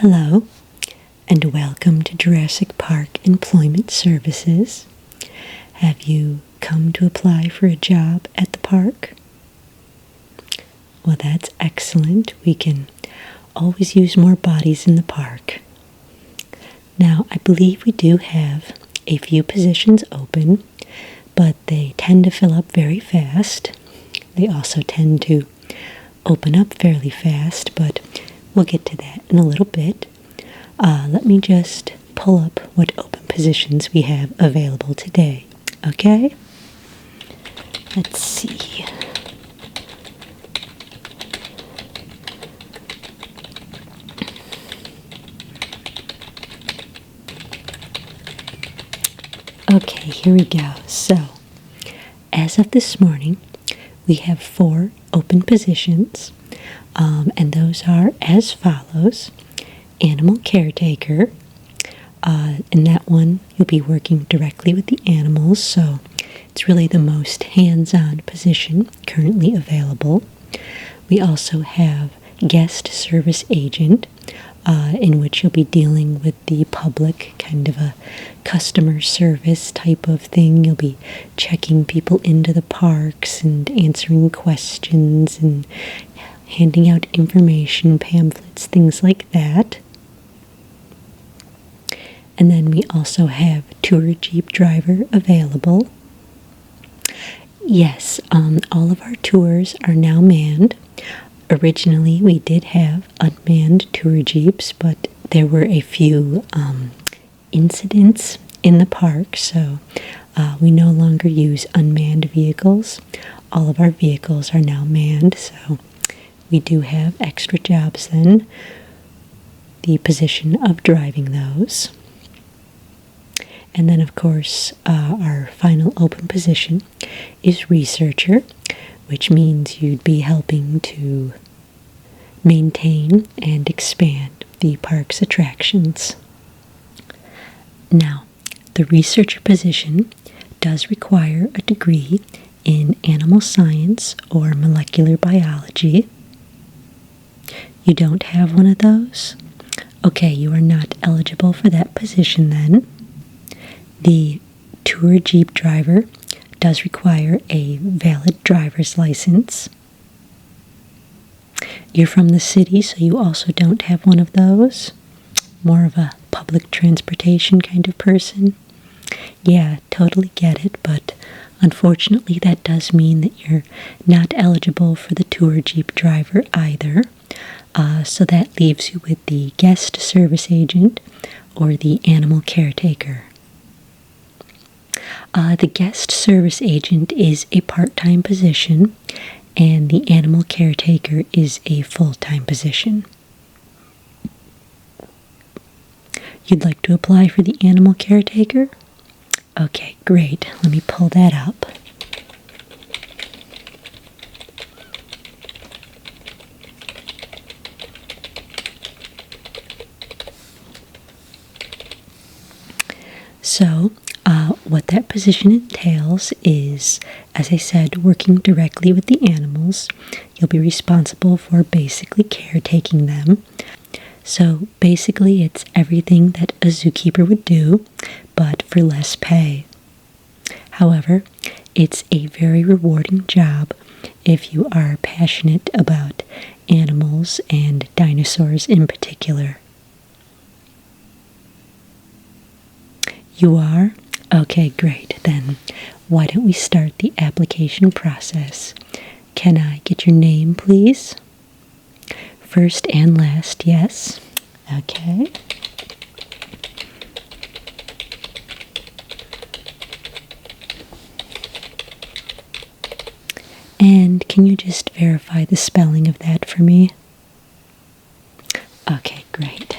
Hello, and welcome to Jurassic Park Employment Services. Have you come to apply for a job at the park? Well, that's excellent. We can always use more bodies in the park. Now, I believe we do have a few positions open, but they tend to fill up very fast. They also tend to open up fairly fast, but we'll get to that in a little bit. Let me just pull up what open positions we have available today, okay? Let's see. Okay, here we go. So, as of this morning, we have 4 open positions, and those are as follows. Animal caretaker. In that one, you'll be working directly with the animals, so it's really the most hands-on position currently available. We also have guest service agent, in which you'll be dealing with the public, kind of a customer service type of thing. You'll be checking people into the parks and answering questions and handing out information, pamphlets, things like that. And then we also have tour jeep driver available. Yes, all of our tours are now manned. Originally, we did have unmanned tour jeeps, but there were a few incidents in the park, so we no longer use unmanned vehicles. All of our vehicles are now manned, so we do have extra jobs then, the position of driving those. And then, of course, our final open position is researcher, which means you'd be helping to maintain and expand the park's attractions. Now, the researcher position does require a degree in animal science or molecular biology. You don't have one of those? Okay, you are not eligible for that position then. The tour jeep driver does require a valid driver's license. You're from the city, so you also don't have one of those? More of a public transportation kind of person? Yeah, totally get it, but unfortunately that does mean that you're not eligible for the tour jeep driver either. So that leaves you with the guest service agent or the animal caretaker. The guest service agent is a part-time position, and the animal caretaker is a full-time position. You'd like to apply for the animal caretaker? Okay, great. Let me pull that up. So, what that position entails is, as I said, working directly with the animals. You'll be responsible for basically caretaking them. So basically it's everything that a zookeeper would do, but for less pay. However, it's a very rewarding job if you are passionate about animals and dinosaurs in particular. You are? Okay, great. Then why don't we start the application process? Can I get your name, please? First and last, yes. Okay. And can you just verify the spelling of that for me? Okay, great.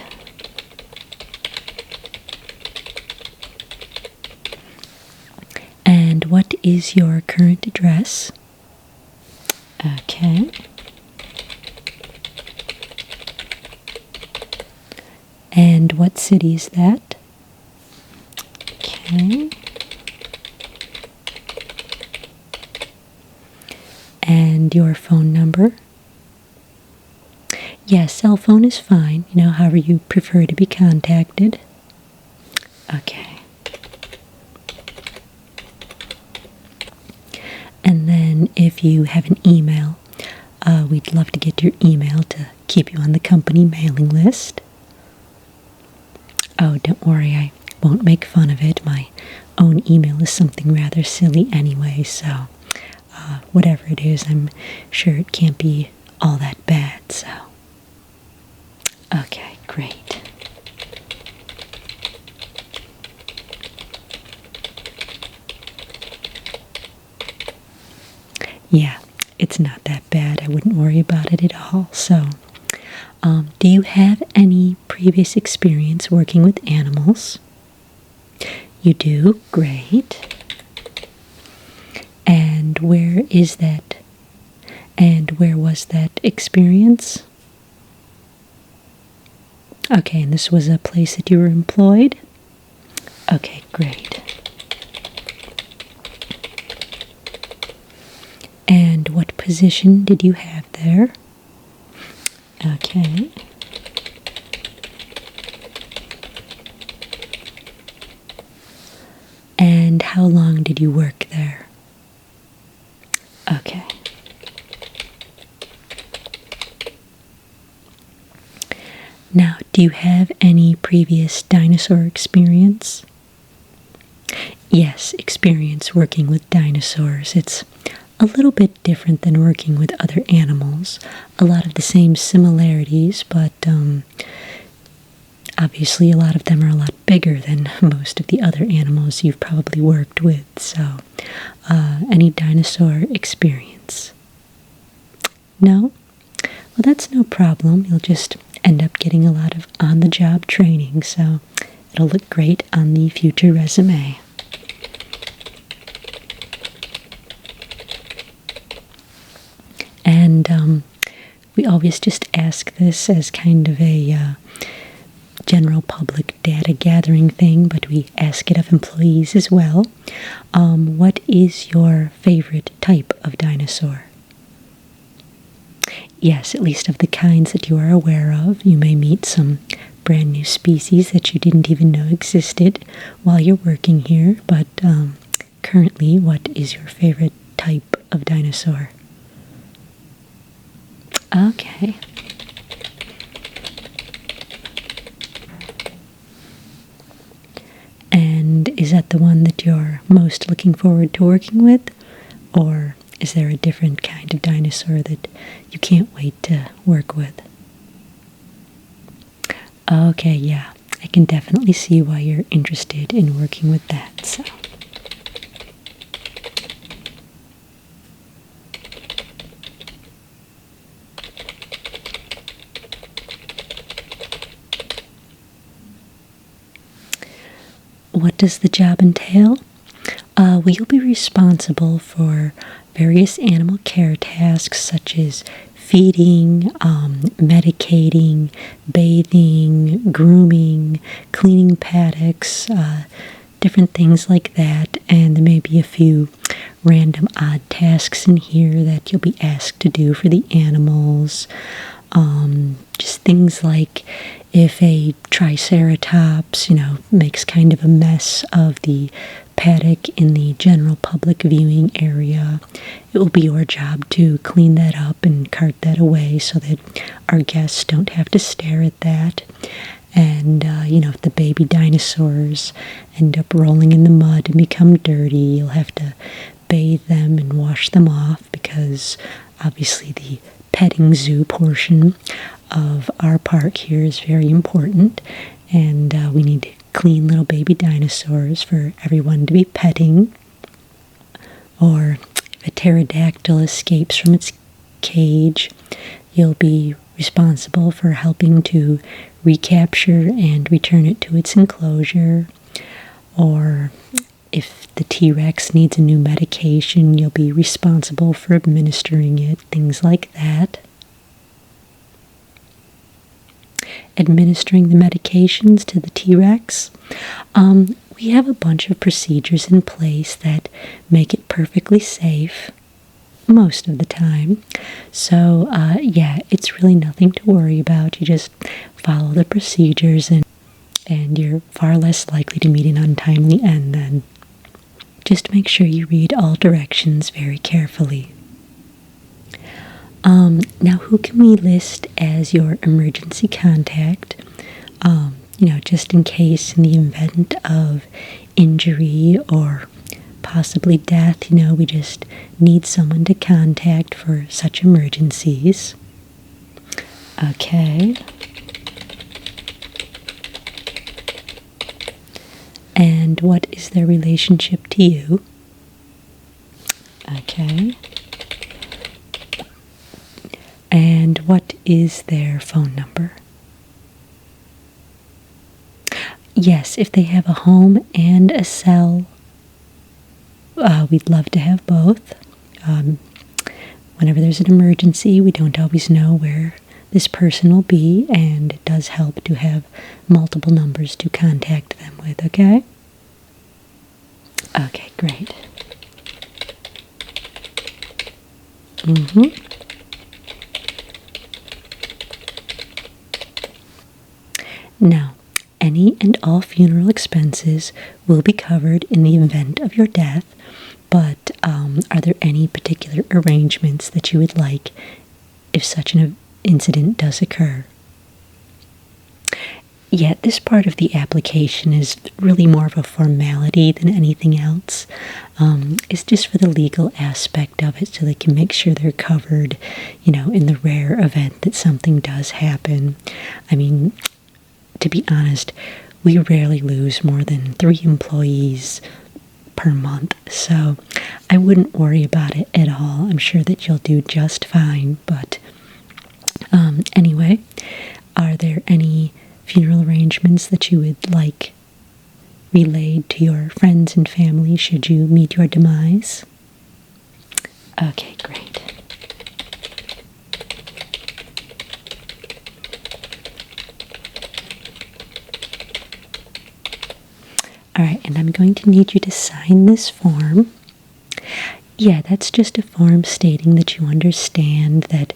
And what is your current address? Okay. And what city is that? Okay. And your phone number? Yeah, cell phone is fine, however you prefer to be contacted. Okay. And then if you have an email, we'd love to get your email to keep you on the company mailing list. Oh, don't worry, I won't make fun of it. My own email is something rather silly anyway, so whatever it is, I'm sure it can't be all that bad, so. Okay, great. Yeah, it's not that bad. I wouldn't worry about it at all. So, do you have any previous experience working with animals? You do? Great. And where is that? And where was that experience? Okay, and this was a place that you were employed? Okay, great. And what position did you have there? Okay. And how long did you work there? Okay. Now, do you have any previous dinosaur experience? Yes, experience working with dinosaurs. It's a little bit different than working with other animals. A lot of the same similarities, but obviously a lot of them are a lot bigger than most of the other animals you've probably worked with. So, any dinosaur experience? No? Well, that's no problem. You'll just end up getting a lot of on-the-job training, so it'll look great on the future resume. And we always just ask this as kind of a general public data gathering thing, but we ask it of employees as well. What is your favorite type of dinosaur? Yes, at least of the kinds that you are aware of. You may meet some brand new species that you didn't even know existed while you're working here, but currently, what is your favorite type of dinosaur? Okay. And is that the one that you're most looking forward to working with? Or is there a different kind of dinosaur that you can't wait to work with? Okay, yeah. I can definitely see why you're interested in working with that, so. What does the job entail? We'll be responsible for various animal care tasks such as feeding, medicating, bathing, grooming, cleaning paddocks, different things like that. And there may be a few random odd tasks in here that you'll be asked to do for the animals. Just things like if a triceratops, makes kind of a mess of the paddock in the general public viewing area, it will be your job to clean that up and cart that away so that our guests don't have to stare at that. And, if the baby dinosaurs end up rolling in the mud and become dirty, you'll have to bathe them and wash them off because obviously the petting zoo portion of our park here is very important, and we need clean little baby dinosaurs for everyone to be petting. Or if a pterodactyl escapes from its cage, you'll be responsible for helping to recapture and return it to its enclosure. Or if the T-Rex needs a new medication, you'll be responsible for administering it, things like that. Administering the medications to the T-Rex. We have a bunch of procedures in place that make it perfectly safe. most of the time. So, yeah, it's really nothing to worry about. You just follow the procedures, and you're far less likely to meet an untimely end then. Just make sure you read all directions very carefully. Now, who can we list as your emergency contact? Just in case, in the event of injury or possibly death, we just need someone to contact for such emergencies. Okay. And what is their relationship to you? Okay. And what is their phone number? Yes, if they have a home and a cell, we'd love to have both. Whenever there's an emergency, we don't always know where this person will be, and it does help to have multiple numbers to contact them with, okay? Okay, great. Now, any and all funeral expenses will be covered in the event of your death, but are there any particular arrangements that you would like if such an incident does occur? Yeah, this part of the application is really more of a formality than anything else. It's just for the legal aspect of it, so they can make sure they're covered, in the rare event that something does happen. I mean, to be honest, we rarely lose more than 3 employees per month, so I wouldn't worry about it at all. I'm sure that you'll do just fine, but anyway, are there any funeral arrangements that you would like relayed to your friends and family should you meet your demise? Okay, great. All right, and I'm going to need you to sign this form. Yeah, that's just a form stating that you understand that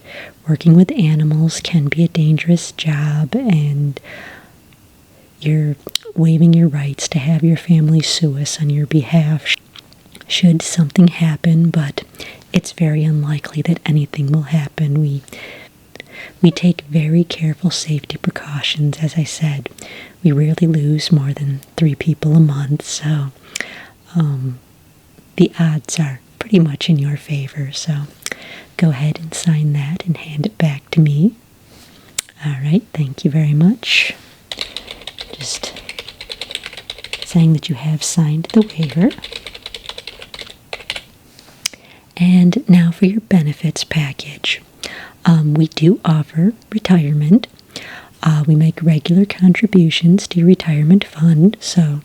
working with animals can be a dangerous job, and you're waiving your rights to have your family sue us on your behalf should something happen, but it's very unlikely that anything will happen. We take very careful safety precautions. As I said, we rarely lose more than 3 people a month, so the odds are pretty much in your favor. So go ahead and sign that and hand it back to me. All right, thank you very much. Just saying that you have signed the waiver. And now for your benefits package. We do offer retirement. We make regular contributions to your retirement fund, so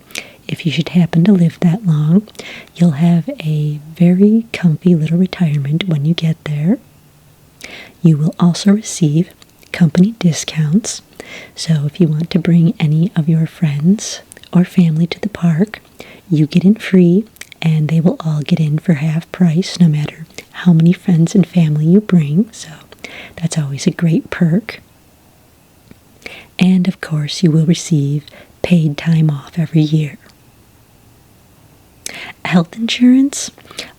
if you should happen to live that long, you'll have a very comfy little retirement when you get there. You will also receive company discounts, so if you want to bring any of your friends or family to the park, you get in free, and they will all get in for half price no matter how many friends and family you bring, so that's always a great perk. And of course, you will receive paid time off every year. Health insurance?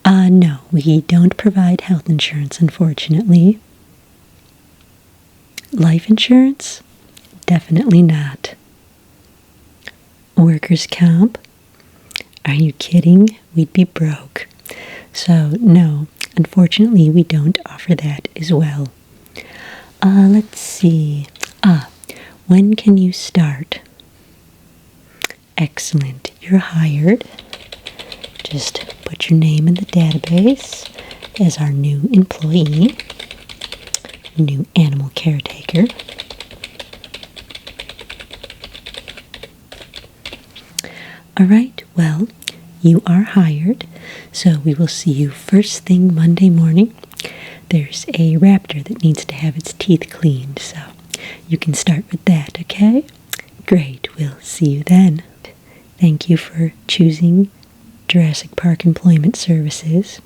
No, we don't provide health insurance, unfortunately. Life insurance? Definitely not. Workers' comp? Are you kidding? We'd be broke. So, no, unfortunately, we don't offer that as well. Let's see. When can you start? Excellent. You're hired. Just put your name in the database as our new employee, new animal caretaker. All right, well, you are hired, so we will see you first thing Monday morning. There's a raptor that needs to have its teeth cleaned, so you can start with that, okay? Great, we'll see you then. Thank you for choosing Jurassic Park Employment Services,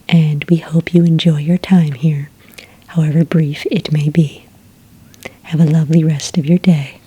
and we hope you enjoy your time here, however brief it may be. Have a lovely rest of your day.